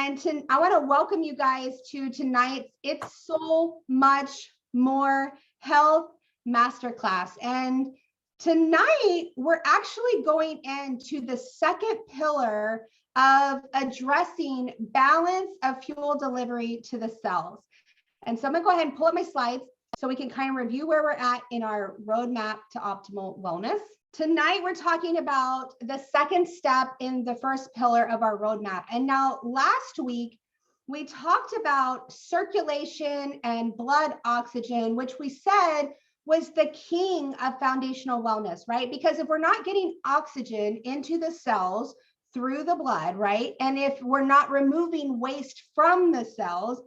And I want to welcome you guys to tonight's It's So Much More Health Masterclass. And tonight, we're actually going into the second pillar of addressing balance of fuel delivery to the cells. And so I'm going to go ahead and pull up my slides so we can kind of review where we're at in our roadmap to optimal wellness. Tonight, we're talking about the second step in the first pillar of our roadmap. And now last week, we talked about circulation and blood oxygen, which we said was the king of foundational wellness, right? Because if we're not getting oxygen into the cells through the blood, right? And if we're not removing waste from the cells,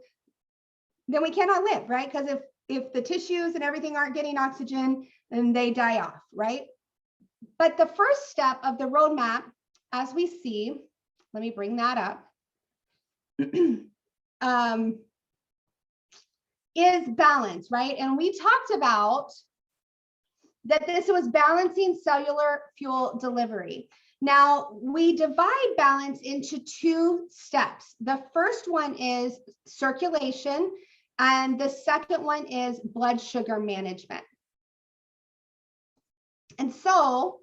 then we cannot live, right? Because if the tissues and everything aren't getting oxygen, then they die off, right? But the first step of the roadmap, as we see, let me bring that up, is balance, right? And we talked about that this was balancing cellular fuel delivery. Now, we divide balance into two steps. The first one is circulation, and the second one is blood sugar management. And so,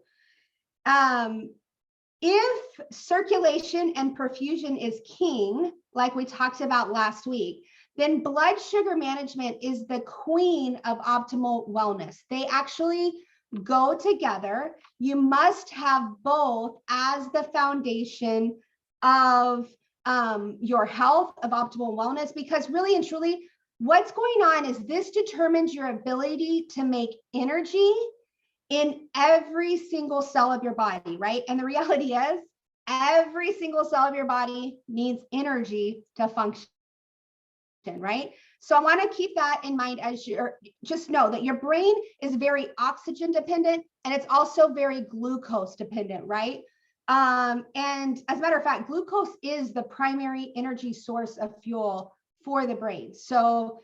if circulation and perfusion is king, like we talked about last week, then blood sugar management is the queen of optimal wellness. They actually go together. You must have both as the foundation of your health, of optimal wellness, because really and truly, what's going on is this determines your ability to make energy in every single cell of your body, right? And the reality is every single cell of your body needs energy to function, right? So I want to keep that in mind as you're, just know that your brain is very oxygen dependent and it's also very glucose dependent, right? And as a matter of fact, glucose is the primary energy source of fuel for the brain. So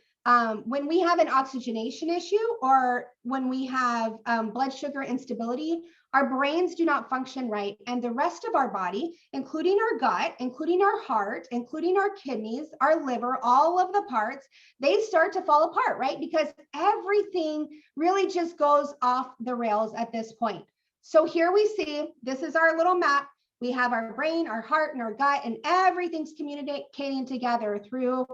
when we have an oxygenation issue or when we have blood sugar instability, our brains do not function right. And the rest of our body, including our gut, including our heart, including our kidneys, our liver, all of the parts, they start to fall apart, right? Because everything really just goes off the rails at this point. So here we see, this is our little map. We have our brain, our heart, and our gut, and everything's communicating together through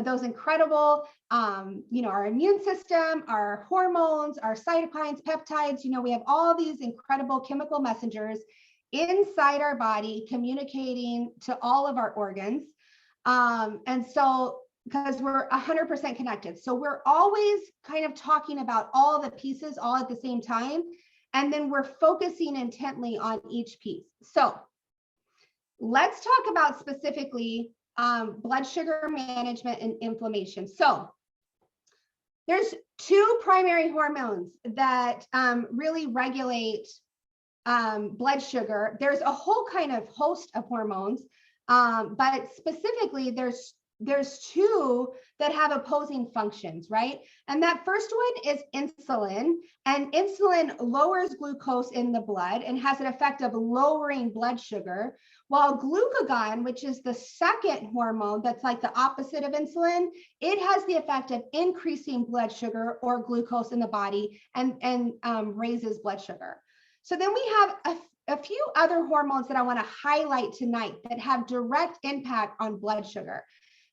those incredible, our immune system, our hormones, our cytokines, peptides. We have all these incredible chemical messengers inside our body communicating to all of our organs. And so, because we're 100% connected. So we're always kind of talking about all the pieces all at the same time. And then we're focusing intently on each piece. So let's talk about specifically blood sugar management and inflammation. So there's two primary hormones that really regulate blood sugar. There's a whole kind of host of hormones, but specifically there's two that have opposing functions, right? And that first one is insulin, and insulin lowers glucose in the blood and has an effect of lowering blood sugar, while glucagon, which is the second hormone that's like the opposite of insulin, it has the effect of increasing blood sugar or glucose in the body and raises blood sugar. So then we have a few other hormones that I want to highlight tonight that have direct impact on blood sugar.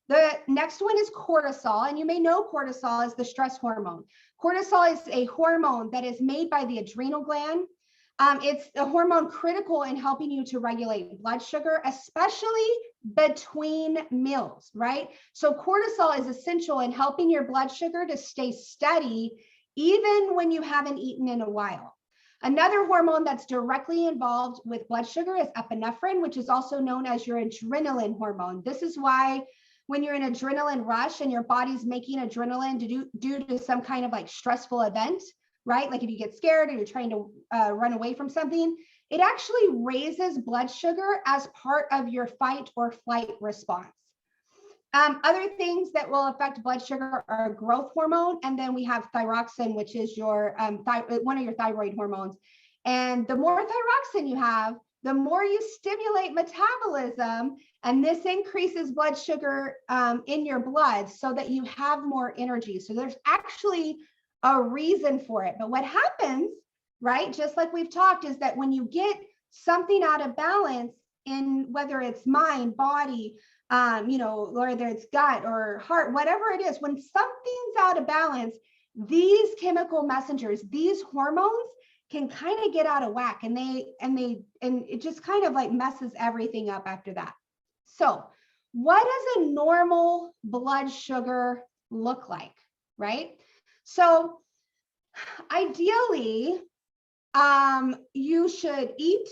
The next one is cortisol, and you may know cortisol as the stress hormone. Cortisol is a hormone that is made by the adrenal gland. It's a hormone critical in helping you to regulate blood sugar, especially between meals, right? So cortisol is essential in helping your blood sugar to stay steady, even when you haven't eaten in a while. Another hormone that's directly involved with blood sugar is epinephrine, which is also known as your adrenaline hormone. This is why when you're in adrenaline rush and your body's making adrenaline due to some kind of like stressful event, right? Like if you get scared or you're trying to run away from something, it actually raises blood sugar as part of your fight or flight response. Other things that will affect blood sugar are growth hormone, and then we have thyroxine, which is your one of your thyroid hormones. And the more thyroxine you have, the more you stimulate metabolism, and this increases blood sugar in your blood so that you have more energy. So there's actually a reason for it. But what happens, right, just like we've talked, is that when you get something out of balance in whether it's mind, body, whether it's gut or heart, whatever it is, when something's out of balance, these chemical messengers, these hormones can kind of get out of whack, and it just kind of like messes everything up after that. So what does a normal blood sugar look like, right? So ideally, you should eat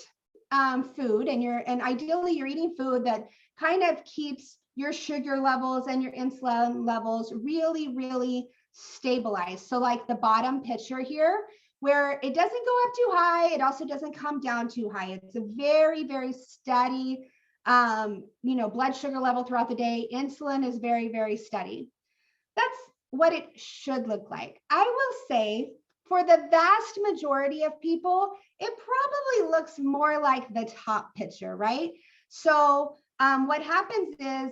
food, and ideally you're eating food that kind of keeps your sugar levels and your insulin levels really, really stabilized. So like the bottom picture here, where it doesn't go up too high, it also doesn't come down too high. It's a very, very steady, blood sugar level throughout the day. Insulin is very, very steady. That's what it should look like. I will say for the vast majority of people, it probably looks more like the top picture, right? So what happens is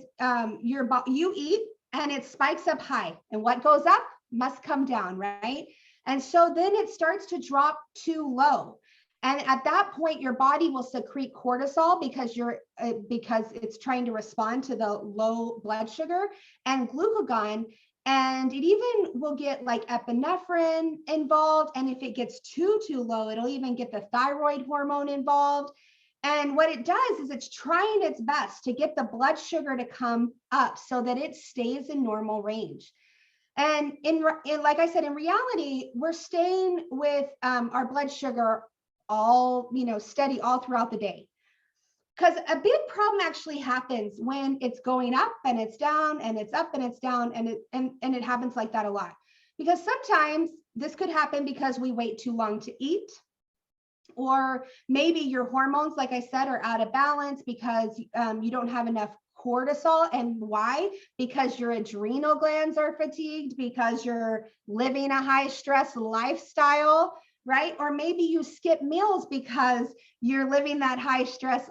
you eat and it spikes up high, and what goes up must come down, right? And so then it starts to drop too low. And at that point, your body will secrete cortisol because it's trying to respond to the low blood sugar, and glucagon. And it even will get like epinephrine involved. And if it gets too low, it'll even get the thyroid hormone involved. And what it does is it's trying its best to get the blood sugar to come up so that it stays in normal range. And in like I said, in reality, we're staying with our blood sugar all, steady all throughout the day. Because a big problem actually happens when it's going up and it's down and it's up and it's down, and it happens like that a lot. Because sometimes this could happen because we wait too long to eat, or maybe your hormones, like I said, are out of balance because you don't have enough cortisol. And why? Because your adrenal glands are fatigued, because you're living a high stress lifestyle, right? Or maybe you skip meals because you're living that high stress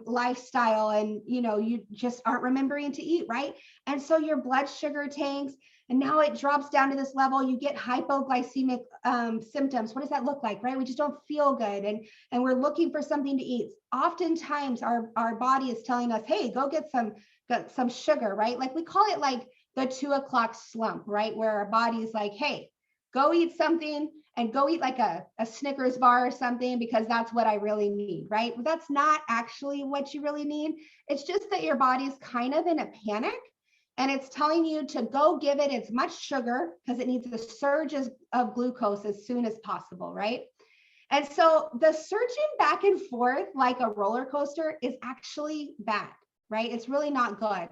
lifestyle, and you just aren't remembering to eat, right? And so your blood sugar tanks, and now it drops down to this level. You get hypoglycemic symptoms. What does that look like, right? We just don't feel good, and we're looking for something to eat. Oftentimes our body is telling us, hey, go get some sugar, right? Like we call it like the 2 o'clock slump, right? Where our body is like, hey, go eat something, and go eat like a Snickers bar or something, because that's what I really need, right? But that's not actually what you really need. It's just that your body's kind of in a panic, and it's telling you to go give it as much sugar because it needs the surges of glucose as soon as possible, right? And so the surging back and forth like a roller coaster is actually bad, right? It's really not good.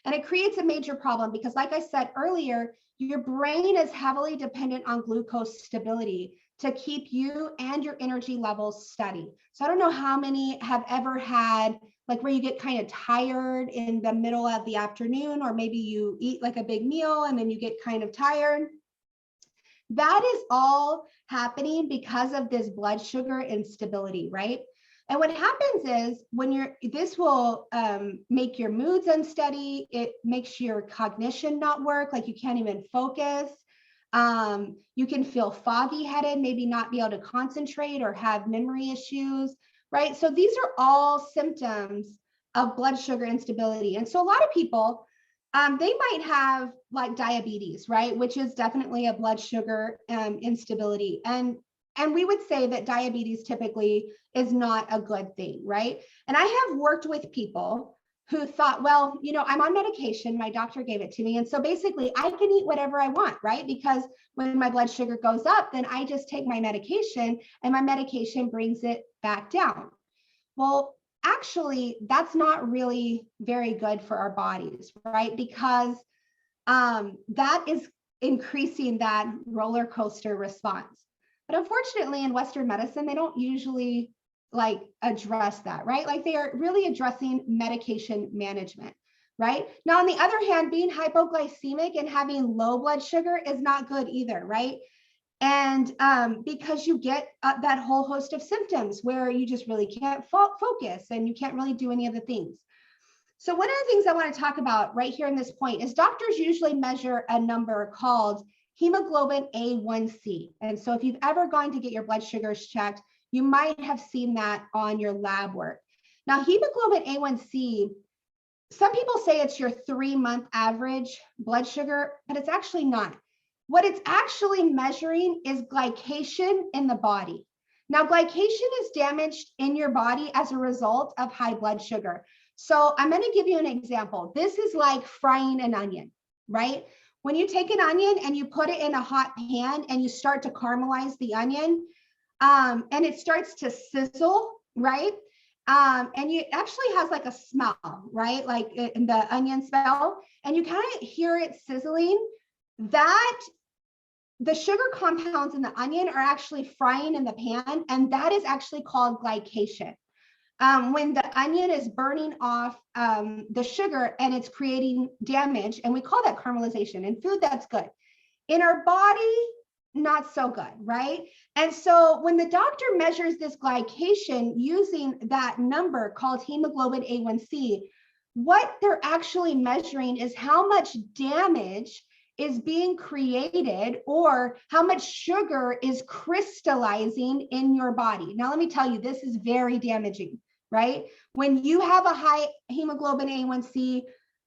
And it creates a major problem because, like I said earlier, your brain is heavily dependent on glucose stability to keep you and your energy levels steady. So I don't know how many have ever had like where you get kind of tired in the middle of the afternoon, or maybe you eat like a big meal and then you get kind of tired. That is all happening because of this blood sugar instability, right? And what happens is this will make your moods unsteady. It makes your cognition not work, like you can't even focus. You can feel foggy headed, maybe not be able to concentrate or have memory issues, right? So these are all symptoms of blood sugar instability. And so a lot of people, they might have like diabetes, right? Which is definitely a blood sugar instability. And we would say that diabetes typically is not a good thing, right? And I have worked with people who thought, well, I'm on medication, my doctor gave it to me. And so basically I can eat whatever I want, right? Because when my blood sugar goes up, then I just take my medication and my medication brings it back down. Well, actually, that's not really very good for our bodies, right? Because that is increasing that roller coaster response. But unfortunately, in Western medicine, they don't usually like address that, right? Like they are really addressing medication management, right? Now, on the other hand, being hypoglycemic and having low blood sugar is not good either, right? And because you get that whole host of symptoms where you just really can't focus and you can't really do any of the things. So one of the things I want to talk about right here in this point is doctors usually measure a number called hemoglobin A1C. And so if you've ever gone to get your blood sugars checked, you might have seen that on your lab work. Now, hemoglobin A1C, some people say it's your 3-month average blood sugar, but it's actually not. What it's actually measuring is glycation in the body. Now, glycation is damaged in your body as a result of high blood sugar. So I'm going to give you an example. This is like frying an onion, right? When you take an onion and you put it in a hot pan and you start to caramelize the onion, and it starts to sizzle, right? And it actually has like a smell, right? Like in the onion smell, and you kind of hear it sizzling. That the sugar compounds in the onion are actually frying in the pan, and that is actually called glycation. When the onion is burning off the sugar and it's creating damage, and we call that caramelization. In food, that's good. In our body, not so good, right? And so when the doctor measures this glycation using that number called hemoglobin A1C, what they're actually measuring is how much damage is being created or how much sugar is crystallizing in your body. Now, let me tell you, this is very damaging, right? When you have a high hemoglobin A1C,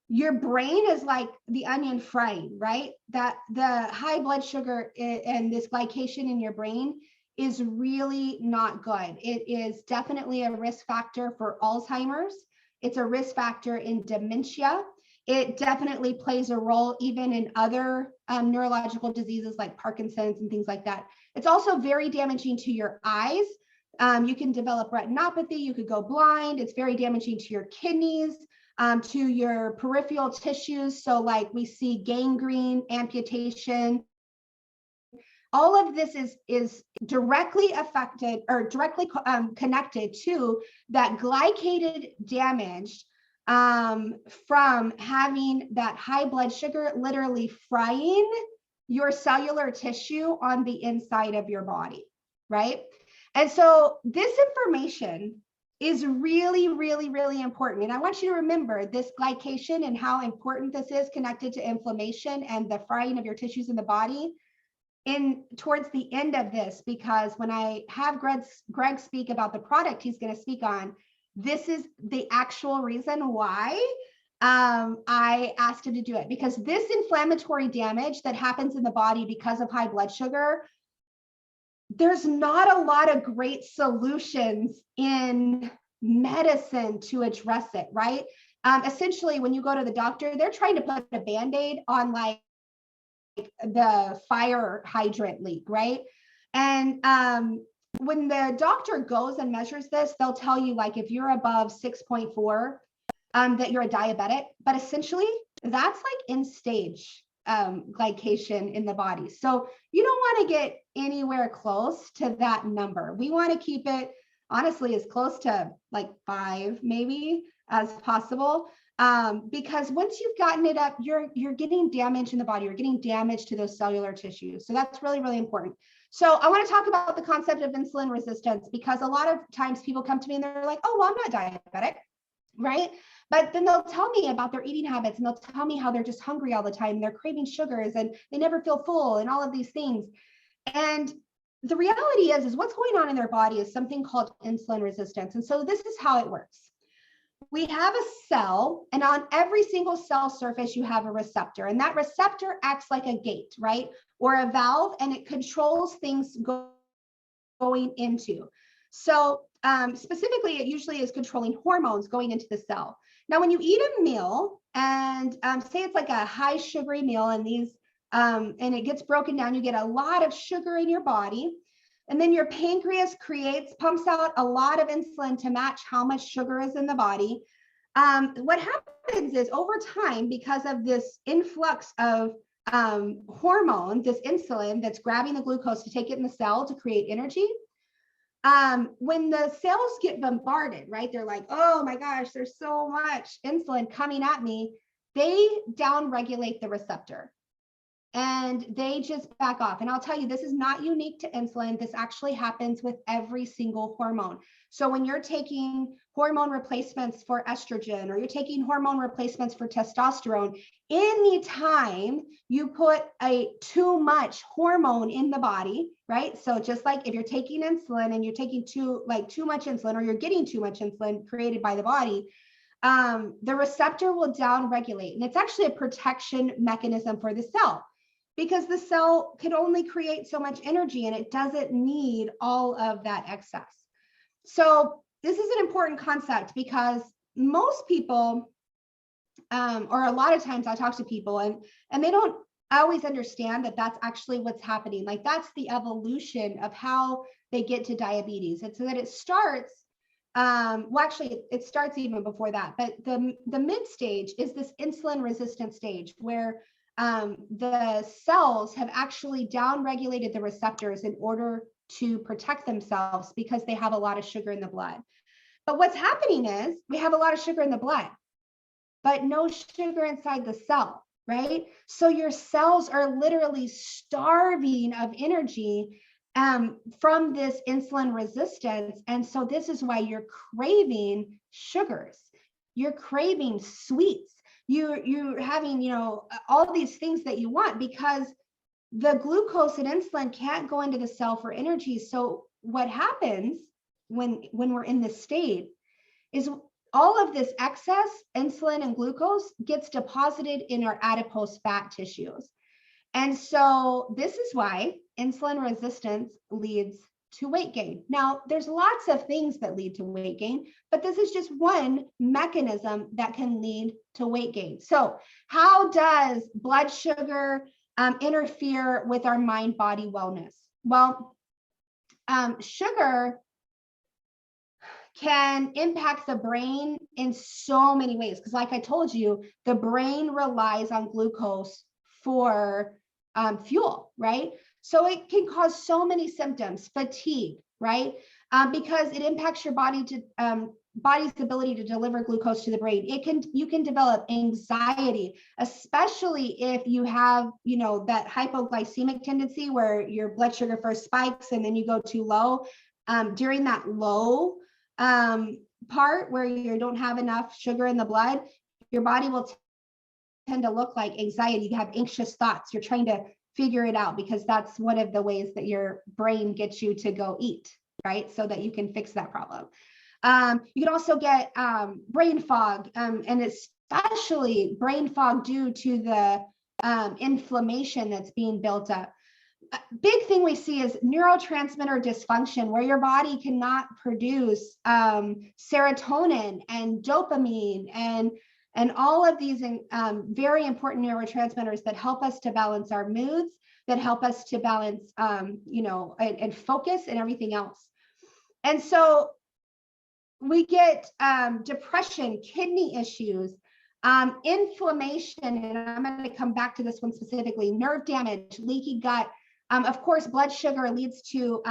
your brain is like the onion frying, right? That the high blood sugar and this glycation in your brain is really not good. It is definitely a risk factor for Alzheimer's. It's a risk factor in dementia. It definitely plays a role even in other neurological diseases like Parkinson's and things like that. It's also very damaging to your eyes. You can develop retinopathy. You could go blind. It's very damaging to your kidneys, to your peripheral tissues. So like we see gangrene, amputation. All of this is directly affected or directly connected to that glycated damage from having that high blood sugar literally frying your cellular tissue on the inside of your body, right? And so this information is really, really, really important. And I want you to remember this glycation and how important this is connected to inflammation and the frying of your tissues in the body in towards the end of this, because when I have Greg speak about the product he's going to speak on, this is the actual reason why I asked him to do it, because this inflammatory damage that happens in the body because of high blood sugar, there's not a lot of great solutions in medicine to address it, right? Essentially, when you go to the doctor, they're trying to put a Band-Aid on like the fire hydrant leak, right? And when the doctor goes and measures this, they'll tell you like if you're above 6.4, that you're a diabetic, but essentially that's like end stage glycation in the body. So you don't want to get anywhere close to that number. We want to keep it honestly as close to like 5 maybe as possible. Because once you've gotten it up, you're getting damage in the body, you're getting damage to those cellular tissues. So that's really, really important. So I want to talk about the concept of insulin resistance, because a lot of times people come to me and they're like, oh, well, I'm not diabetic, right? But then they'll tell me about their eating habits and they'll tell me how they're just hungry all the time. They're craving sugars and they never feel full and all of these things. And the reality is what's going on in their body is something called insulin resistance. And so this is how it works. We have a cell, and on every single cell surface, you have a receptor, and that receptor acts like a gate, right? Or a valve, and it controls things going into. So specifically, it usually is controlling hormones going into the cell. Now, when you eat a meal, and say it's like a high sugary meal, and and it gets broken down, you get a lot of sugar in your body. And then your pancreas pumps out a lot of insulin to match how much sugar is in the body. What happens is over time, because of this influx of hormone, this insulin that's grabbing the glucose to take it in the cell to create energy, when the cells get bombarded, right, they're like, oh my gosh, there's so much insulin coming at me, they downregulate the receptor. and they just back off. And I'll tell you, this is not unique to insulin. This actually happens with every single hormone. So when you're taking hormone replacements for estrogen, or you're taking hormone replacements for testosterone, anytime you put too much hormone in the body, right? So just like if you're taking insulin and you're taking too much insulin, or you're getting too much insulin created by the body, the receptor will downregulate. And it's actually a protection mechanism for the cell, because the cell can only create so much energy and it doesn't need all of that excess. So this is an important concept, because most people, or a lot of times I talk to people and they don't always understand that that's actually what's happening. Like, that's the evolution of how they get to diabetes. And so that it starts, well, actually it starts even before that, but the mid stage is this insulin resistant stage where the cells have actually downregulated the receptors in order to protect themselves, because they have a lot of sugar in the blood. But what's happening is we have a lot of sugar in the blood, but no sugar inside the cell, right? So your cells are literally starving of energy from this insulin resistance. And so this is why you're craving sugars, you're craving sweets, you're having, all these things that you want, because the glucose and insulin can't go into the cell for energy. So what happens when we're in this state is all of this excess insulin and glucose gets deposited in our adipose fat tissues. And so this is why insulin resistance leads to weight gain. Now, there's lots of things that lead to weight gain, but this is just one mechanism that can lead to weight gain. So how does blood sugar interfere with our mind-body wellness? Well, sugar can impact the brain in so many ways, because like I told you, the brain relies on glucose for fuel, right? So it can cause so many symptoms, fatigue, right? Because it impacts your body's ability to deliver glucose to the brain. You can develop anxiety, especially if you have, that hypoglycemic tendency where your blood sugar first spikes and then you go too low. During that low part where you don't have enough sugar in the blood, your body will tend to look like anxiety. You have anxious thoughts. You're trying to figure it out, because that's one of the ways that your brain gets you to go eat, right? So that you can fix that problem. You can also get brain fog, and especially brain fog due to the inflammation that's being built up. A big thing we see is neurotransmitter dysfunction, where your body cannot produce serotonin and dopamine and all of these very important neurotransmitters that help us to balance our moods, that help us to balance, and focus and everything else. And so we get depression, kidney issues, inflammation, and I'm going to come back to this one specifically, nerve damage, leaky gut. Of course, blood sugar leads to,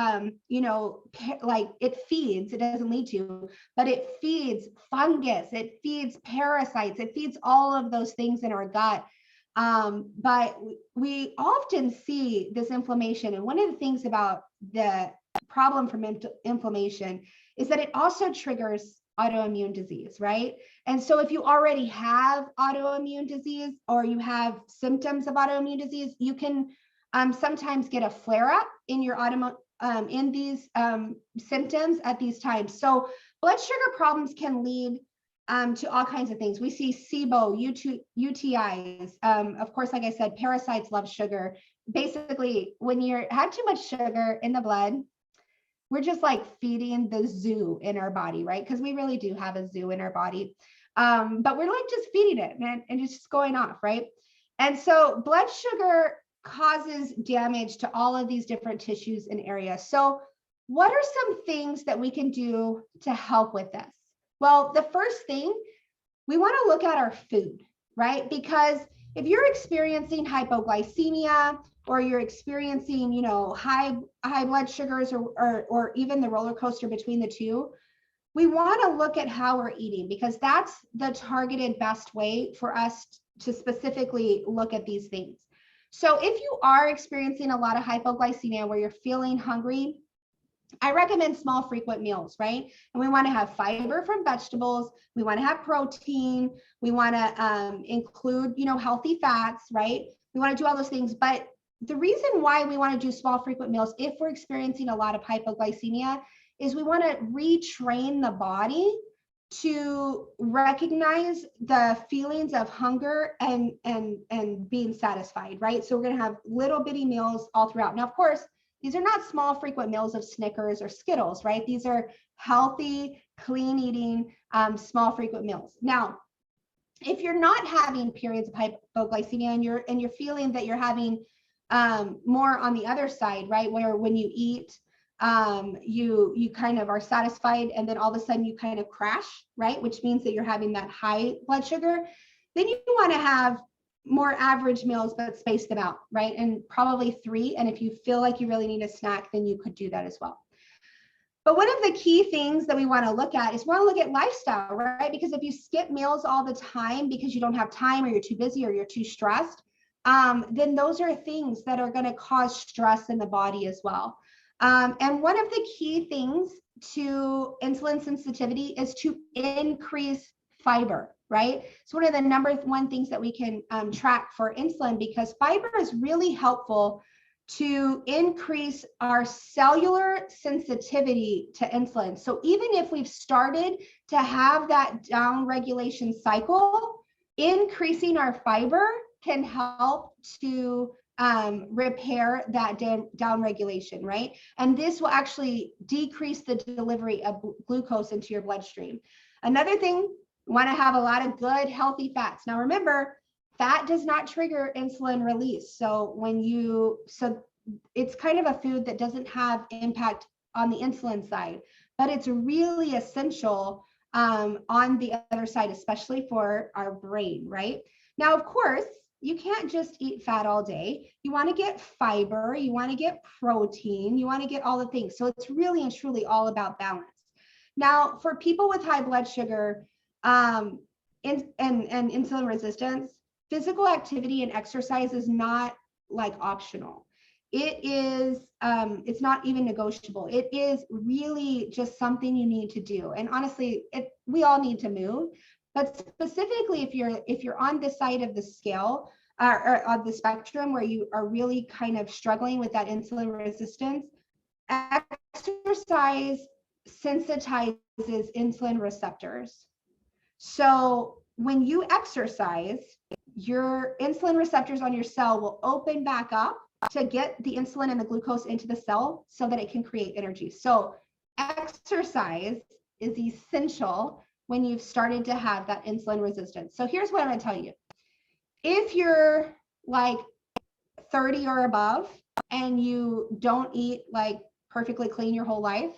it feeds, it doesn't lead to, but it feeds fungus, it feeds parasites, it feeds all of those things in our gut. But we often see this inflammation. And one of the things about the problem from inflammation is that it also triggers autoimmune disease, right? And so if you already have autoimmune disease, or you have symptoms of autoimmune disease, you can sometimes get a flare-up in your in these symptoms at these times. So blood sugar problems can lead to all kinds of things. We see SIBO, UTIs. Of course, like I said, parasites love sugar. Basically, when you have too much sugar in the blood, we're just like feeding the zoo in our body, right? Because we really do have a zoo in our body. But we're like just feeding it, man, and it's just going off, right? And so blood sugar causes damage to all of these different tissues and areas. So what are some things that we can do to help with this? Well, the first thing, we want to look at our food, right? Because if you're experiencing hypoglycemia, or you're experiencing, high blood sugars, or even the roller coaster between the two, we want to look at how we're eating, because that's the targeted best way for us to specifically look at these things. So if you are experiencing a lot of hypoglycemia where you're feeling hungry, I recommend small frequent meals, right? And we want to have fiber from vegetables. We want to have protein. We want to include, healthy fats, right? We want to do all those things. But the reason why we want to do small frequent meals if we're experiencing a lot of hypoglycemia is we want to retrain the body to recognize the feelings of hunger and being satisfied, right? So we're going to have little bitty meals all throughout. Now, of course, these are not small frequent meals of Snickers or Skittles, right? These are healthy, clean eating, small frequent meals. Now, if you're not having periods of hypoglycemia and you're feeling that you're having more on the other side, right, where when you eat, you kind of are satisfied and then all of a sudden you kind of crash, right, which means that you're having that high blood sugar, then you want to have more average meals, but space them out, right? And probably 3. And if you feel like you really need a snack, then you could do that as well. But one of the key things that we want to look at is we want to look at lifestyle, right? Because if you skip meals all the time because you don't have time or you're too busy or you're too stressed, then those are things that are going to cause stress in the body as well. And one of the key things to insulin sensitivity is to increase fiber, right? It's one of the number one things that we can track for insulin, because fiber is really helpful to increase our cellular sensitivity to insulin. So even if we've started to have that down regulation cycle, increasing our fiber can help to repair that down regulation, right? And this will actually decrease the delivery of glucose into your bloodstream. Another thing, we want to have a lot of good, healthy fats. Now, remember, fat does not trigger insulin release. So it's kind of a food that doesn't have impact on the insulin side, but it's really essential on the other side, especially for our brain, right? Now, of course, you can't just eat fat all day. You want to get fiber, you want to get protein, you want to get all the things. So it's really and truly all about balance. Now, for people with high blood sugar and insulin resistance, physical activity and exercise is not like optional. It is, it's not even negotiable. It is really just something you need to do. And honestly, we all need to move. But specifically, if you're on this side of the scale or on the spectrum where you are really kind of struggling with that insulin resistance, exercise sensitizes insulin receptors. So when you exercise, your insulin receptors on your cell will open back up to get the insulin and the glucose into the cell so that it can create energy. So exercise is essential when you've started to have that insulin resistance. So here's what I'm going to tell you. If you're like 30 or above and you don't eat like perfectly clean your whole life,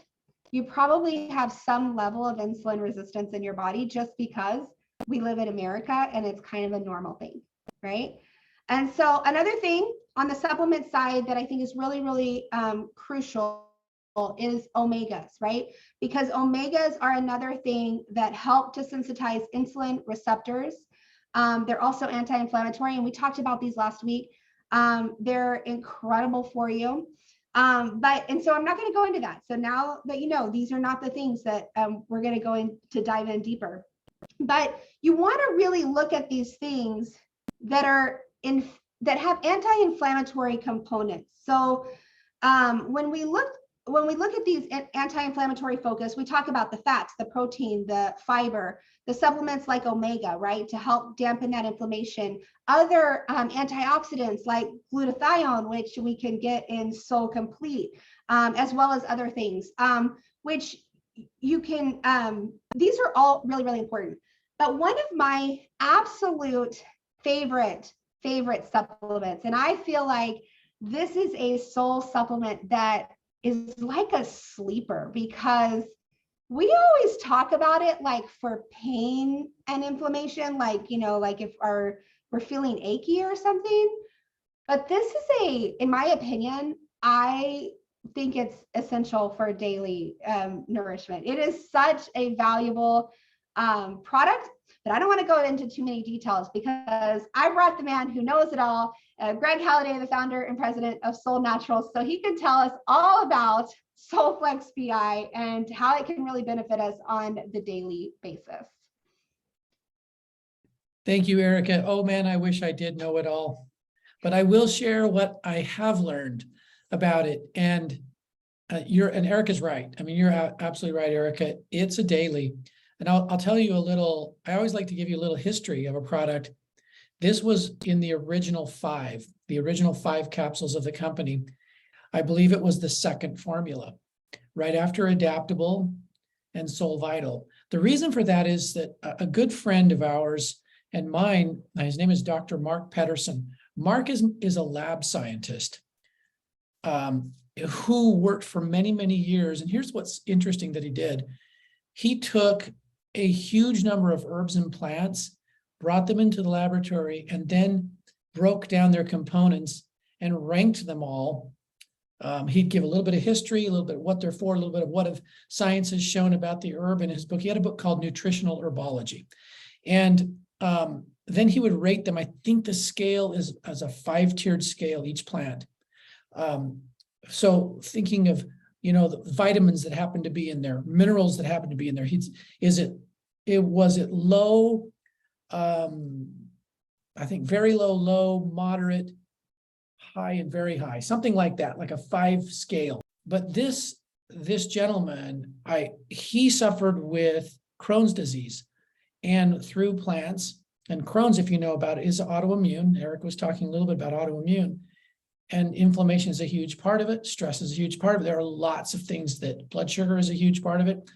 you probably have some level of insulin resistance in your body just because we live in America and it's kind of a normal thing, right? And so another thing on the supplement side that I think is really, really crucial is omegas, right? Because omegas are another thing that help to sensitize insulin receptors. They're also anti-inflammatory, and we talked about these last week. They're incredible for you. And so I'm not going to go into that. So now that you know, these are not the things that we're going to go in to dive in deeper. But you want to really look at these things that are that have anti-inflammatory components. So when we look at these anti-inflammatory focus, we talk about the fats, the protein, the fiber, the supplements like omega, right, to help dampen that inflammation. Other antioxidants like glutathione, which we can get in Solle Complete, as well as other things, which you can, these are all really, really important. But one of my absolute favorite supplements, and I feel like this is a soul supplement that is like a sleeper, because we always talk about it like for pain and inflammation, like, you know, like if we're feeling achy or something. But this is in my opinion, I think it's essential for daily nourishment. It is such a valuable product. but I don't want to go into too many details because I brought the man who knows it all, Greg Halliday, the founder and president of Solle Naturals, so he can tell us all about Soleflex PI and how it can really benefit us on the daily basis. Thank you, Erica. Oh man, I wish I did know it all, but I will share what I have learned about it. And Erica's right. I mean, you're absolutely right, Erica. It's a daily. And I'll tell you a little, I always like to give you a little history of a product. This was in the original five capsules of the company. I believe it was the second formula, right after Adaptable and Soul Vital. The reason for that is that a good friend of ours and mine, his name is Dr. Mark Pedersen. Mark is a lab scientist who worked for many, many years. And here's what's interesting that he did. He took a huge number of herbs and plants, brought them into the laboratory, and then broke down their components and ranked them all. He'd give a little bit of history, a little bit of what they're for, a little bit of what science has shown about the herb in his book. He had a book called Nutritional Herbology. And then he would rate them. I think the scale is as a 5-tiered scale, each plant. So thinking of, the vitamins that happen to be in there, minerals that happen to be in there, was it low, I think very low, low, moderate, high, and very high, something like that, like a 5 scale. But this gentleman, he suffered with Crohn's disease, and through plants, and Crohn's, if you know about it, is autoimmune. Eric was talking a little bit about autoimmune. And inflammation is a huge part of it. Stress is a huge part of it. There are lots of things that blood sugar is a huge part of it.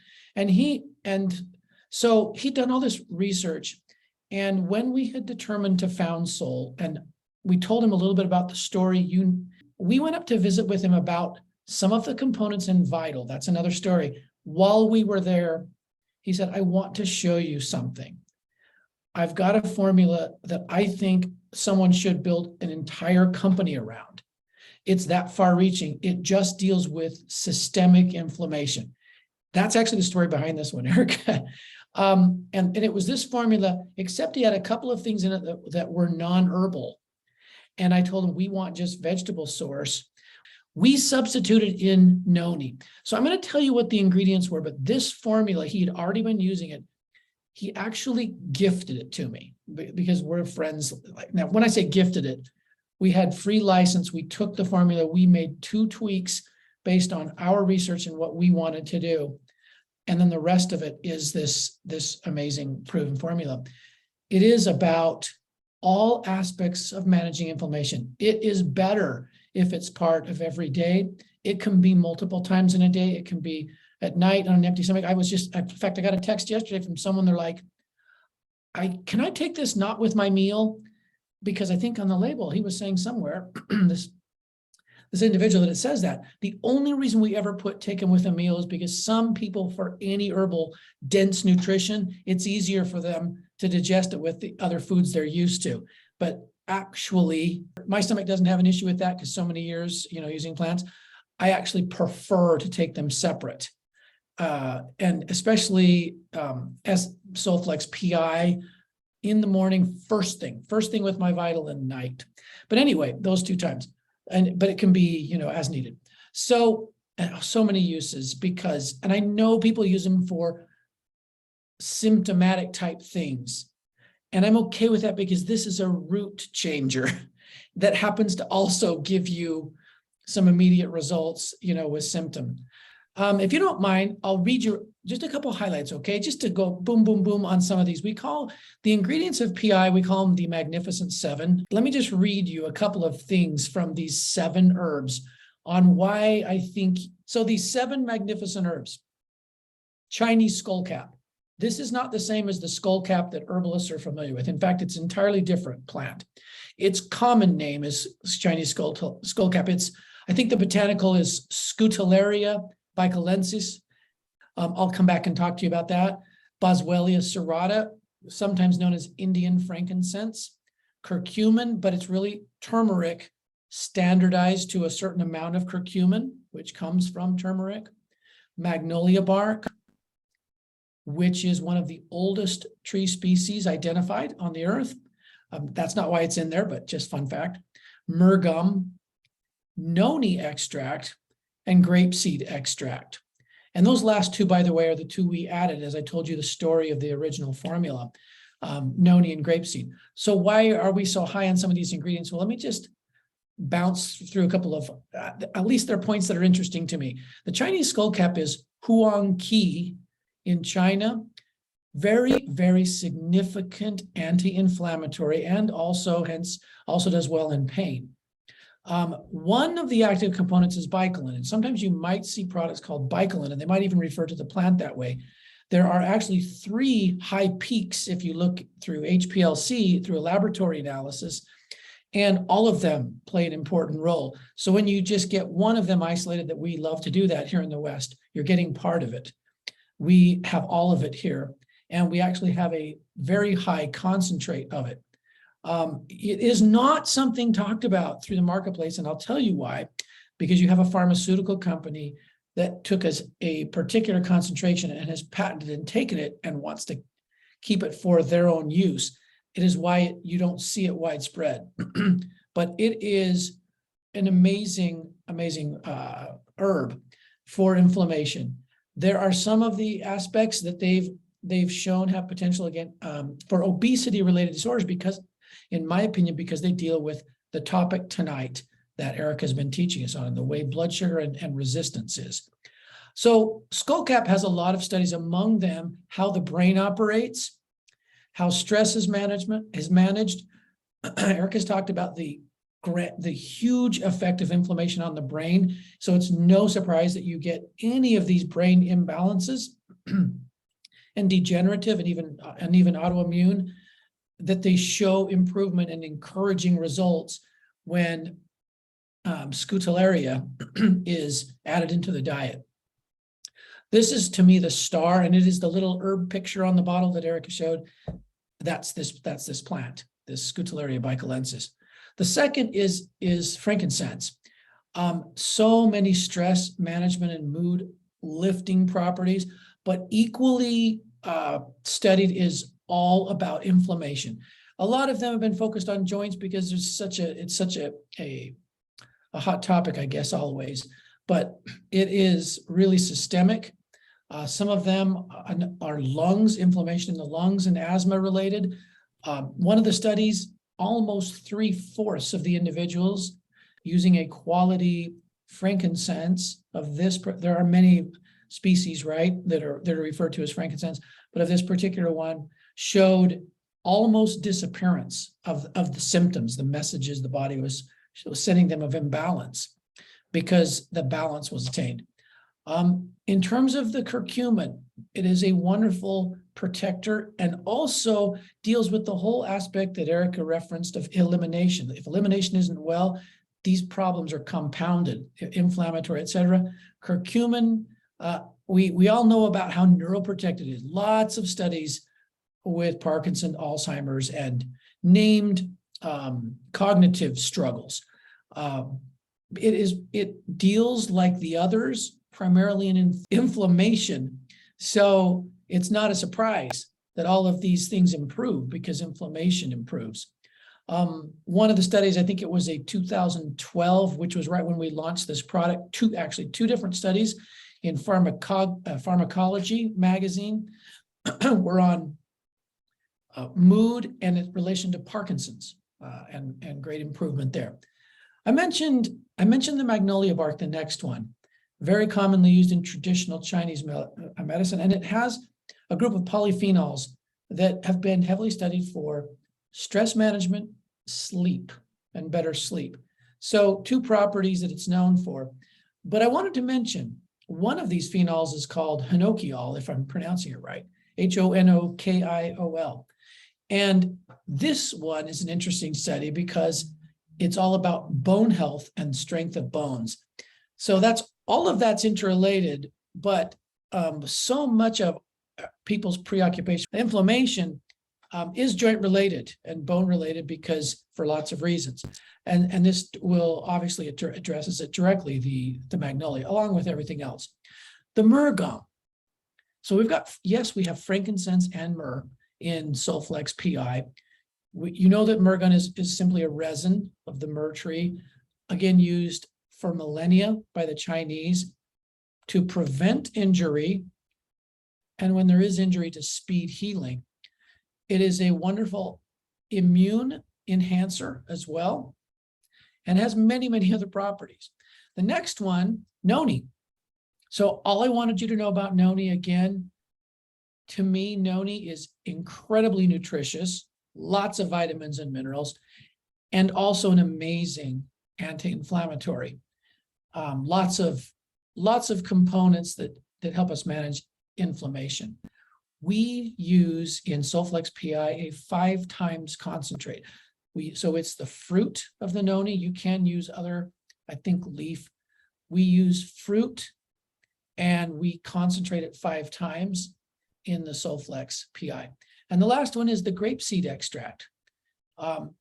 So he'd done all this research. And when we had determined to found Solle, and we told him a little bit about the story, we went up to visit with him about some of the components in Vital. That's another story. While we were there, he said, I want to show you something. I've got a formula that I think someone should build an entire company around. It's that far reaching. It just deals with systemic inflammation. That's actually the story behind this one, Erica. And it was this formula, except he had a couple of things in it that were non-herbal. And I told him, we want just vegetable source. We substituted in noni. So I'm going to tell you what the ingredients were, but this formula, he had already been using it. He actually gifted it to me because we're friends. Now, when I say gifted it, we had free license. We took the formula. We made 2 tweaks based on our research and what we wanted to do. And then the rest of it is this amazing proven formula. It is about all aspects of managing inflammation. It is better if it's part of every day. It can be multiple times in a day. It can be at night on an empty stomach. In fact, I got a text yesterday from someone. They're like, can I take this not with my meal? Because I think on the label, he was saying somewhere, this individual, that it says that. The only reason we ever take them with a meal is because some people, for any herbal dense nutrition, it's easier for them to digest it with the other foods they're used to. But actually, my stomach doesn't have an issue with that because so many years, using plants. I actually prefer to take them separate. And especially as Soleflex PI in the morning, first thing with my Vital, and night. But anyway, those 2 times. But it can be, as needed. So many uses and I know people use them for symptomatic type things. And I'm okay with that because this is a root changer that happens to also give you some immediate results, with symptom. If you don't mind, I'll read you just a couple highlights, okay? Just to go boom, boom, boom on some of these. We call the ingredients of PI, we call them the Magnificent 7. Let me just read you a couple of things from these 7 herbs on why I think, so these 7 magnificent herbs. Chinese skullcap. This is not the same as the skullcap that herbalists are familiar with. In fact, it's an entirely different plant. Its common name is Chinese skullcap. I think the botanical is Scutellaria bicalensis. I'll come back and talk to you about that. Boswellia serrata, sometimes known as Indian frankincense. Curcumin, but it's really turmeric standardized to a certain amount of curcumin, which comes from turmeric. Magnolia bark, which is one of the oldest tree species identified on the earth. That's not why it's in there, but just fun fact. Myrrh gum, noni extract, and grapeseed extract. And those last two, by the way, are the two we added, as I told you the story of the original formula, noni and grapeseed. So why are we so high on some of these ingredients? Well, let me just bounce through a couple of, at least there are points that are interesting to me. The Chinese skullcap is huang qi in China. Very, very significant anti-inflammatory, and also does well in pain. One of the active components is bicolin, and sometimes you might see products called bicolin, and they might even refer to the plant that way. There are actually 3 high peaks if you look through HPLC, through a laboratory analysis, and all of them play an important role. So when you just get one of them isolated, that we love to do that here in the West, you're getting part of it. We have all of it here, and we actually have a very high concentrate of it. It is not something talked about through the marketplace, and I'll tell you why. Because you have a pharmaceutical company that took us a particular concentration and has patented and taken it and wants to keep it for their own use. It is why you don't see it widespread. But it is an amazing herb for inflammation. There are some of the aspects that they've shown have potential again for obesity-related disorders, because, in my opinion, because they deal with the topic tonight that Eric has been teaching us on, the way blood sugar and resistance is. So skullcap has a lot of studies, among them how the brain operates, how stress is managed. Eric has talked about the huge effect of inflammation on the brain. So it's no surprise that you get any of these brain imbalances and degenerative and even autoimmune, that they show improvement and encouraging results when Scutellaria is added into the diet. This is, to me, the star, and it is the little herb picture on the bottle that Erica showed. That's this plant, this Scutellaria bicolensis. The second is frankincense. So many stress management and mood lifting properties, but equally studied is all about inflammation. A lot of them have been focused on joints because there's it's such a hot topic, I guess, always, but it is really systemic. Some of them are lungs, inflammation in the lungs and asthma related. One of the studies, almost 3/4 of the individuals using a quality frankincense of this, there are many species, right, that are referred to as frankincense, but of this particular one, showed almost disappearance of the symptoms, the messages the body was sending them of imbalance, because the balance was attained. In terms of the curcumin, it is a wonderful protector and also deals with the whole aspect that Erica referenced of elimination. If elimination isn't well, these problems are compounded, inflammatory, etc. Curcumin, we all know about how neuroprotective it is. Lots of studies with Parkinson, Alzheimer's, and named cognitive struggles. It deals like the others primarily in inflammation. So it's not a surprise that all of these things improve because inflammation improves. One of the studies, I think it was a 2012, which was right when we launched this product, two different studies in Pharmacology magazine were on mood and its relation to Parkinson's, and great improvement there. I mentioned the magnolia bark, the next one, very commonly used in traditional Chinese medicine, and it has a group of polyphenols that have been heavily studied for stress management, sleep, and better sleep. So 2 properties that it's known for. But I wanted to mention one of these phenols is called hinokiol, if I'm pronouncing it right, Honokiol. And this one is an interesting study because it's all about bone health and strength of bones. So all of that's interrelated, but so much of people's preoccupation, inflammation is joint related and bone related because for lots of reasons. And this will obviously addresses it directly, the magnolia, along with everything else. The myrrh gum. So we've got, yes, we have frankincense and myrrh in Solflex PI. You know that myrrh gun is simply a resin of the myrrh tree, again, used for millennia by the Chinese to prevent injury. And when there is injury, to speed healing. It is a wonderful immune enhancer as well, and has many, many other properties. The next one, noni. So all I wanted you to know about noni, again, to me, noni is incredibly nutritious, lots of vitamins and minerals, and also an amazing anti-inflammatory. Lots of components that help us manage inflammation. We use in Solflex PI a 5 times concentrate. So it's the fruit of the noni. You can use other, I think, leaf. We use fruit and we concentrate it 5 times in the Solflex PI. And the last one is the grapeseed extract.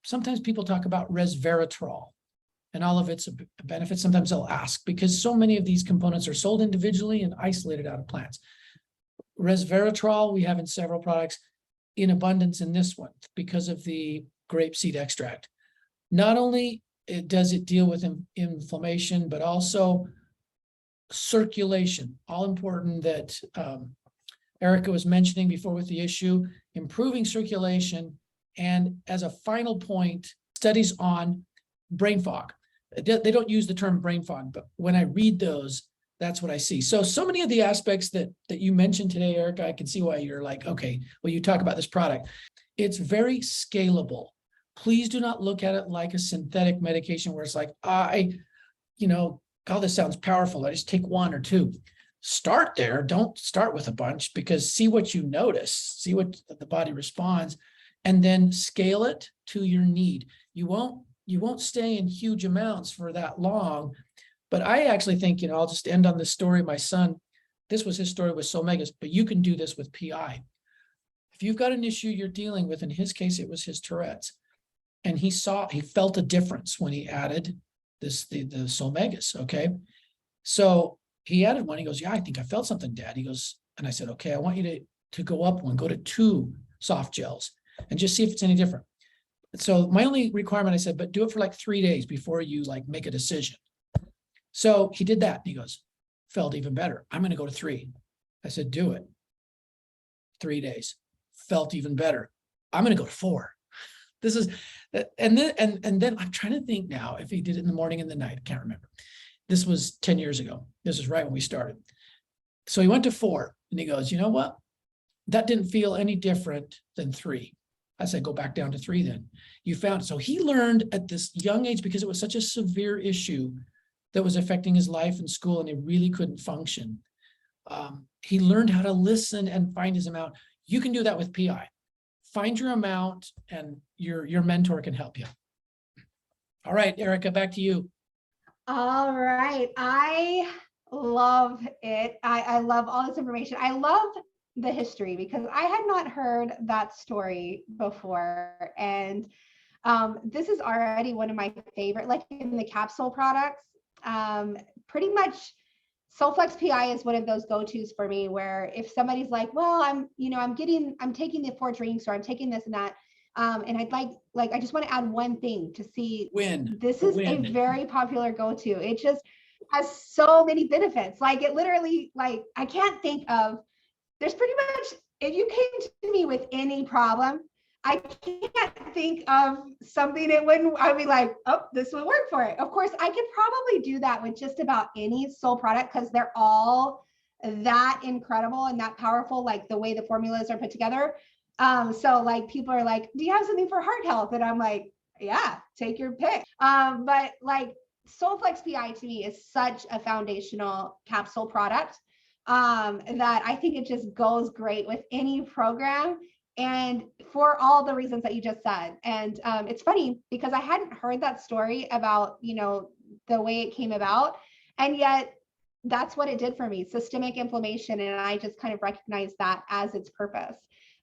Sometimes people talk about resveratrol and all of its benefits. Sometimes they'll ask, because so many of these components are sold individually and isolated out of plants. Resveratrol we have in several products, in abundance in this one because of the grapeseed extract. Not only does it deal with inflammation, but also circulation. All important that Erica was mentioning before with the issue, improving circulation. And as a final point, studies on brain fog. They don't use the term brain fog, but when I read those, that's what I see. So many of the aspects that you mentioned today, Erica, I can see why you're like, okay, well, you talk about this product. It's very scalable. Please do not look at it like a synthetic medication where it's like, God, this sounds powerful. I just take 1 or 2. Start there. Don't start with a bunch, because see what you notice, see what the body responds, and then scale it to your need. You won't stay in huge amounts for that long. But I actually think, I'll just end on this story. My son, this was his story with Solmegas, but you can do this with PI. If you've got an issue you're dealing with, in his case, it was his Tourette's, and he felt a difference when he added the Solmegas, okay? So he added one. He goes, yeah, I think I felt something, Dad. He goes, and I said, okay, I want you to go up one, go to 2 soft gels and just see if it's any different. So my only requirement, I said, but do it for like 3 days before you make a decision. So he did that. And he goes, felt even better. I'm going to go to 3. I said, do it. 3 days. Felt even better. I'm going to go to 4. This is, and then I'm trying to think now if he did it in the morning and the night. I can't remember. This was 10 years ago. This is right when we started. So he went to 4 and he goes, you know what? That didn't feel any different than 3. I said, go back down to 3 then. You found it. So he learned at this young age, because it was such a severe issue that was affecting his life and school, and he really couldn't function. He learned how to listen and find his amount. You can do that with PI. Find your amount, and your mentor can help you. All right, Erica, back to you. All right. I love it. I love all this information. I love the history, because I had not heard that story before. And this is already one of my favorite, like in the capsule products. Pretty much Solflex PI is one of those go-tos for me, where if somebody's like, well, I'm taking the 4 drinks, or I'm taking this and that, and I'd like I just want to add one thing to see Win. This is a very popular go-to. It just has so many benefits. Like, it literally, like, I can't think of, there's pretty much, if you came to me with any problem, I can't think of something I'd be like, oh, this would work for it. Of course, I could probably do that with just about any Solle product, because they're all that incredible and that powerful, like the way the formulas are put together. So like, people are like, do you have something for heart health? And I'm like, yeah, take your pick. But like, Solflex PI to me is such a foundational capsule product that I think it just goes great with any program, and for all the reasons that you just said. And it's funny, because I hadn't heard that story about, the way it came about, and yet that's what it did for me, systemic inflammation. And I just kind of recognized that as its purpose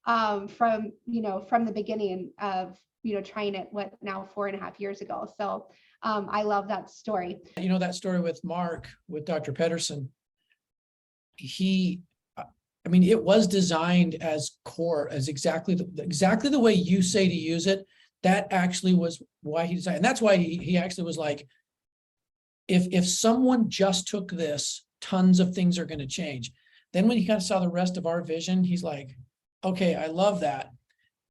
from the beginning of, trying it, what now 4.5 years ago. So I love that story. That story with Mark, with Dr. Pedersen, I mean, it was designed as core, as exactly the way you say to use it. That actually was why he designed, and that's why he actually was like, if someone just took this, tons of things are going to change. Then when he kind of saw the rest of our vision, he's like, okay, I love that.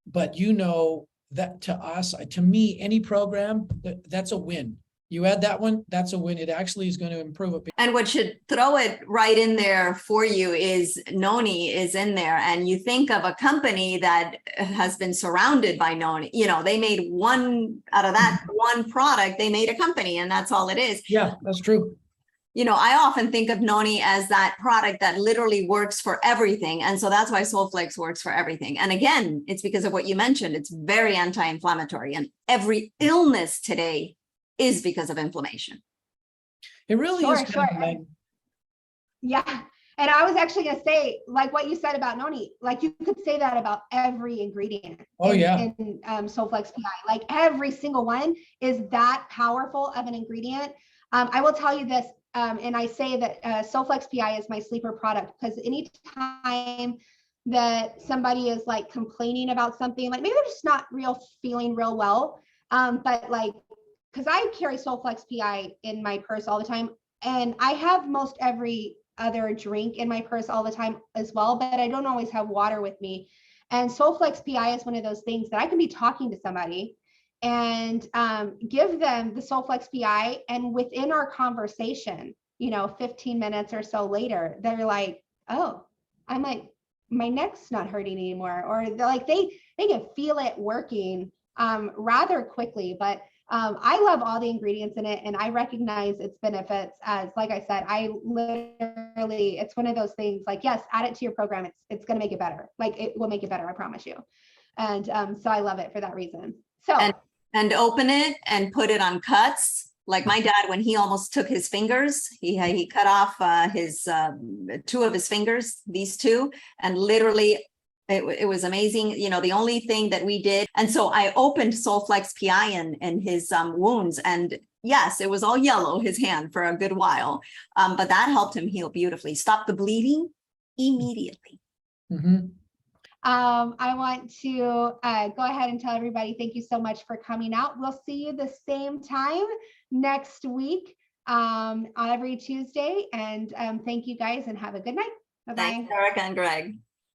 But you know that to us, to me, any program, that's a win. You add that one, that's a win. It actually is going to improve it. And what should throw it right in there for you is Noni is in there. And you think of a company that has been surrounded by Noni, you know, they made one out of that one product, they made a company, and that's all it is. Yeah, that's true. You know, I often think of Noni as that product that literally works for everything. And so that's why Solflex works for everything. And again, it's because of what you mentioned. It's very anti-inflammatory, and every illness today is because of inflammation. It really Sure, is. sure. Yeah. And I was actually going to say, like what you said about Noni, like you could say that about every ingredient in Solflex PI. Like every single one is that powerful of an ingredient. I will tell you this, and I say that Solflex PI is my sleeper product, because anytime that somebody is like complaining about something, like maybe they're just not feeling real well, but like, because I carry Solflex PI in my purse all the time, and I have most every other drink in my purse all the time as well, but I don't always have water with me. And Solflex PI is one of those things that I can be talking to somebody and give them the Solflex PI, and within our conversation, you know, 15 minutes or so later, they're like, oh, I'm like, my neck's not hurting anymore, or they're like, they can feel it working rather quickly. But I love all the ingredients in it, and I recognize its benefits. As like I said, I literally, it's one of those things like, yes, add it to your program. It's going to make it better. Like it will make it better, I promise you. And so I love it for that reason. So and open it and put it on cuts. Like my dad, when he almost took his fingers, he cut off his two of his fingers, these two, and literally it was amazing. You know, the only thing that we did, and so I opened Solflex PI in his wounds, and yes, it was all yellow, his hand, for a good while, but that helped him heal beautifully. Stop the bleeding immediately. Mm-hmm. I want to go ahead and tell everybody thank you so much for coming out. We'll see you the same time next week on every Tuesday. And thank you guys, and have a good night. Bye-bye. Thanks, Erica and Greg.